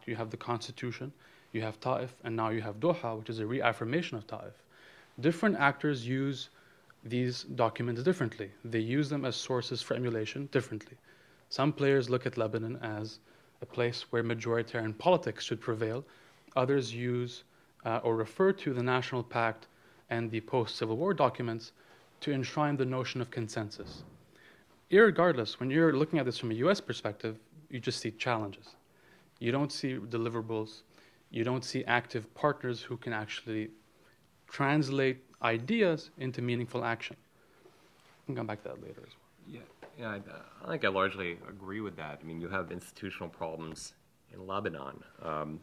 you have the Constitution, you have Ta'if, and now you have Doha, which is a reaffirmation of Ta'if. Different actors use these documents differently. They use them as sources for emulation differently. Some players look at Lebanon as a place where majoritarian politics should prevail. Others use or refer to the National Pact and the post-Civil War documents to enshrine the notion of consensus. Irregardless, when you're looking at this from a US perspective, you just see challenges. You don't see deliverables. You don't see active partners who can actually translate ideas into meaningful action. We can come back to that later as well. Yeah, I think I largely agree with that. I mean, you have institutional problems in Lebanon.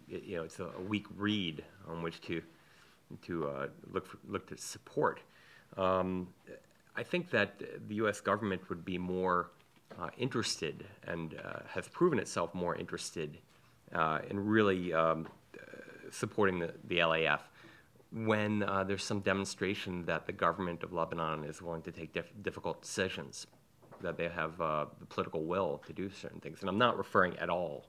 It's a weak reed on which to look to support. I think that the U.S. government would be more interested and has proven itself more interested in really supporting the LAF when there's some demonstration that the government of Lebanon is willing to take difficult decisions, that they have the political will to do certain things. And I'm not referring at all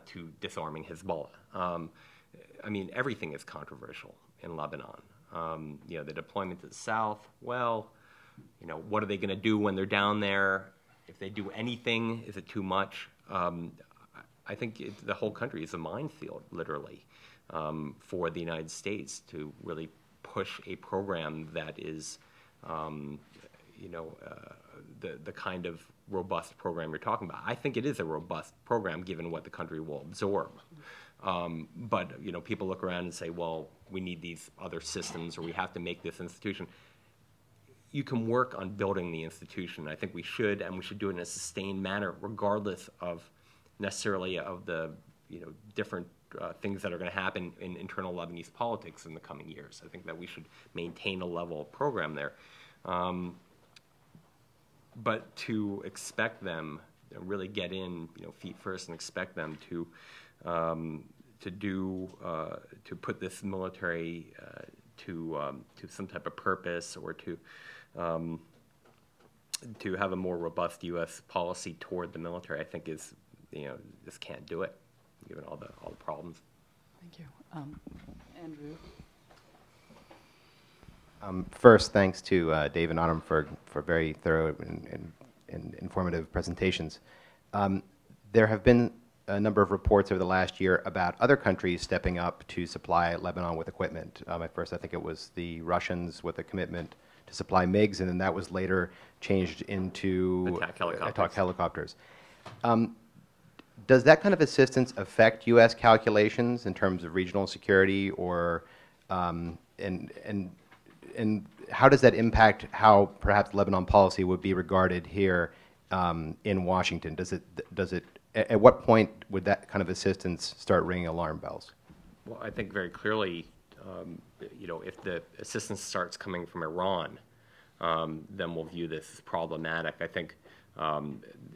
to disarming Hezbollah. I mean, everything is controversial in Lebanon. The deployment to the south, well, what are they going to do when they're down there? If they do anything, is it too much? I think the whole country is a minefield, literally, for the United States to really push a program that is, the kind of robust program you're talking about. I think it is a robust program given what the country will absorb. But people look around and say, well, we need these other systems, or we have to make this institution. You can work on building the institution. I think we should, and we should do it in a sustained manner, regardless of necessarily of the different things that are going to happen in internal Lebanese politics in the coming years. I think that we should maintain a level of program there. But to expect them to really get in, feet first, and expect them to put this military to some type of purpose, or to have a more robust U.S. policy toward the military, I think is, just can't do it, given all the problems. Thank you, Andrew. First, thanks to Dave and Autumn for very thorough and informative presentations. There have been a number of reports over the last year about other countries stepping up to supply Lebanon with equipment. At first, I think it was the Russians with a commitment to supply MiGs, and then that was later changed into attack helicopters. Does that kind of assistance affect U.S. calculations in terms of regional security, or and how does that impact how perhaps Lebanon policy would be regarded here in Washington? Does it? At what point would that kind of assistance start ringing alarm bells? Well, I think very clearly, if the assistance starts coming from Iran, then we'll view this as problematic. I think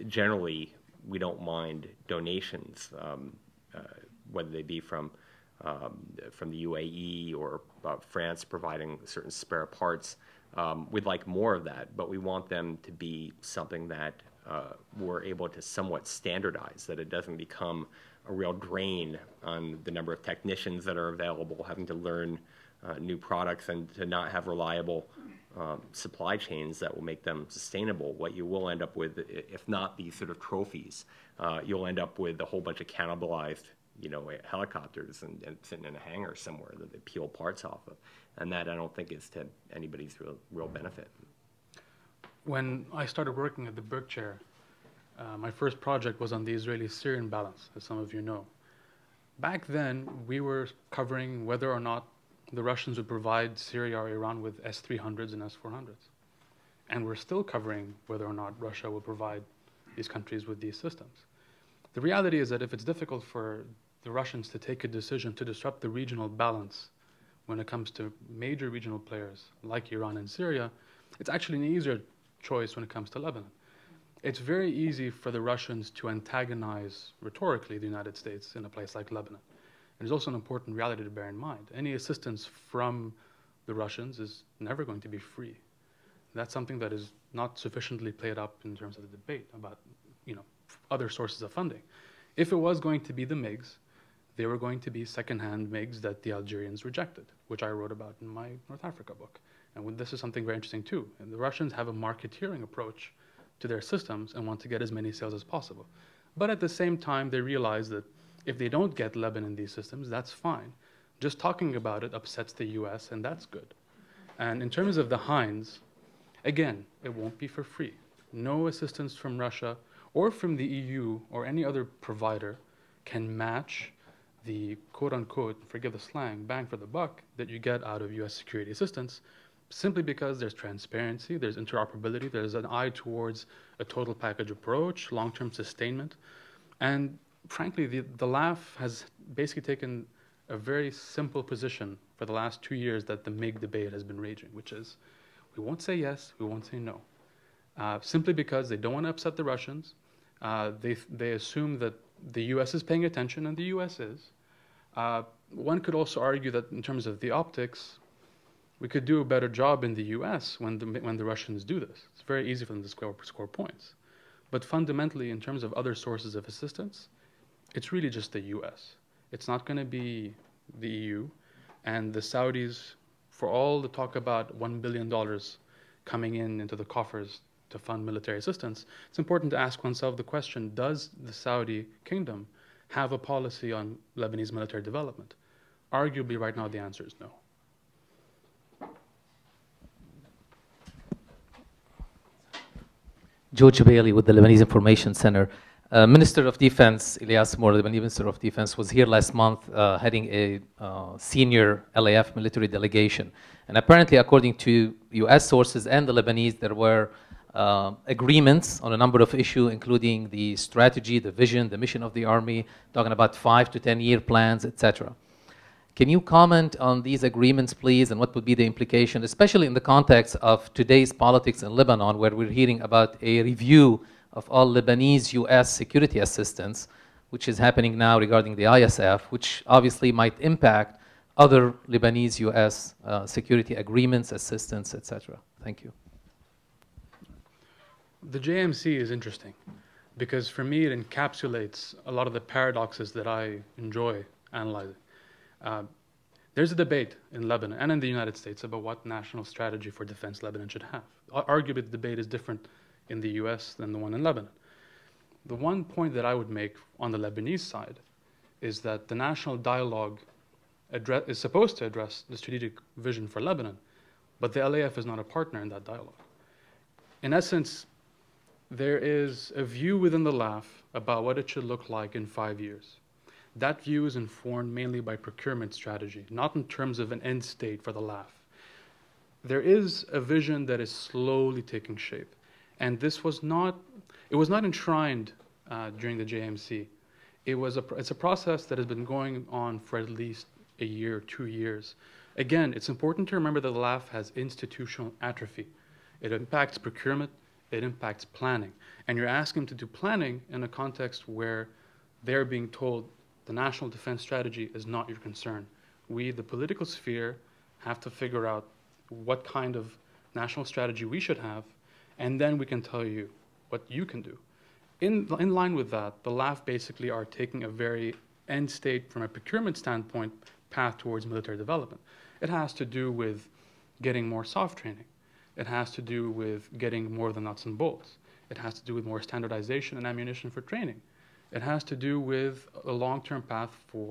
generally we don't mind donations, whether they be from the UAE or France providing certain spare parts. We'd like more of that, but we want them to be something that we're able to somewhat standardize, that it doesn't become a real drain on the number of technicians that are available, having to learn new products, and to not have reliable supply chains that will make them sustainable. What you will end up with, if not these sort of trophies, you'll end up with a whole bunch of cannibalized helicopters and sitting in a hangar somewhere that they peel parts off of. And that I don't think is to anybody's real benefit. When I started working at the Burke Chair, my first project was on the Israeli-Syrian balance, as some of you know. Back then, we were covering whether or not the Russians would provide Syria or Iran with S-300s and S-400s. And we're still covering whether or not Russia will provide these countries with these systems. The reality is that if it's difficult for the Russians to take a decision to disrupt the regional balance when it comes to major regional players like Iran and Syria, it's actually an easier choice when it comes to Lebanon. It's very easy for the Russians to antagonize rhetorically the United States in a place like Lebanon. And there's also an important reality to bear in mind. Any assistance from the Russians is never going to be free. That's something that is not sufficiently played up in terms of the debate about other sources of funding. If it was going to be the MiGs, they were going to be second-hand MiGs that the Algerians rejected, which I wrote about in my North Africa book. And this is something very interesting too. And the Russians have a marketeering approach to their systems and want to get as many sales as possible. But at the same time, they realize that if they don't get Lebanon these systems, that's fine. Just talking about it upsets the US, and that's good. And in terms of the Hinds, again, it won't be for free. No assistance from Russia or from the EU or any other provider can match the quote-unquote, forgive the slang, bang for the buck that you get out of US security assistance, simply because there's transparency, there's interoperability, there's an eye towards a total package approach, long-term sustainment. And frankly, the LAF has basically taken a very simple position for the last 2 years that the MiG debate has been raging, which is, we won't say yes, we won't say no. Simply because they don't want to upset the Russians. They assume that the US is paying attention, and the US is. One could also argue that in terms of the optics, we could do a better job in the US when the Russians do this. It's very easy for them to score points. But fundamentally, in terms of other sources of assistance, it's really just the US. It's not going to be the EU. And the Saudis, for all the talk about $1 billion coming into the coffers to fund military assistance, it's important to ask oneself the question, does the Saudi kingdom have a policy on Lebanese military development? Arguably, right now, the answer is no. George Bailey with the Lebanese Information Center. Minister of Defense, Ilyas Moore, the Lebanese Minister of Defense, was here last month heading a senior LAF military delegation. And apparently, according to US sources and the Lebanese, there were agreements on a number of issues, including the strategy, the vision, the mission of the army, talking about 5 to 10-year plans, etc. Can you comment on these agreements, please, and what would be the implication, especially in the context of today's politics in Lebanon, where we're hearing about a review of all Lebanese US security assistance, which is happening now regarding the ISF, which obviously might impact other Lebanese US security agreements, assistance, etc. Thank you. The JMC is interesting because for me it encapsulates a lot of the paradoxes that I enjoy analyzing. There's a debate in Lebanon and in the United States about what national strategy for defense Lebanon should have. Arguably, the debate is different in the US than the one in Lebanon. The one point that I would make on the Lebanese side is that the national dialogue is supposed to address the strategic vision for Lebanon, but the LAF is not a partner in that dialogue. In essence, there is a view within the LAF about what it should look like in 5 years. That view is informed mainly by procurement strategy, not in terms of an end state for the LAF. There is a vision that is slowly taking shape. And this was not, it was not enshrined during the JMC. It's a process that has been going on for at least a year, 2 years. Again, it's important to remember that the LAF has institutional atrophy. It impacts procurement, it impacts planning. And you're asking them to do planning in a context where they're being told the national defense strategy is not your concern. We, the political sphere, have to figure out what kind of national strategy we should have, and then we can tell you what you can do. In line with that, the LAF basically are taking a very end state from a procurement standpoint path towards military development. It has to do with getting more soft training. It has to do with getting more of the nuts and bolts. It has to do with more standardization and ammunition for training. It has to do with a long-term path for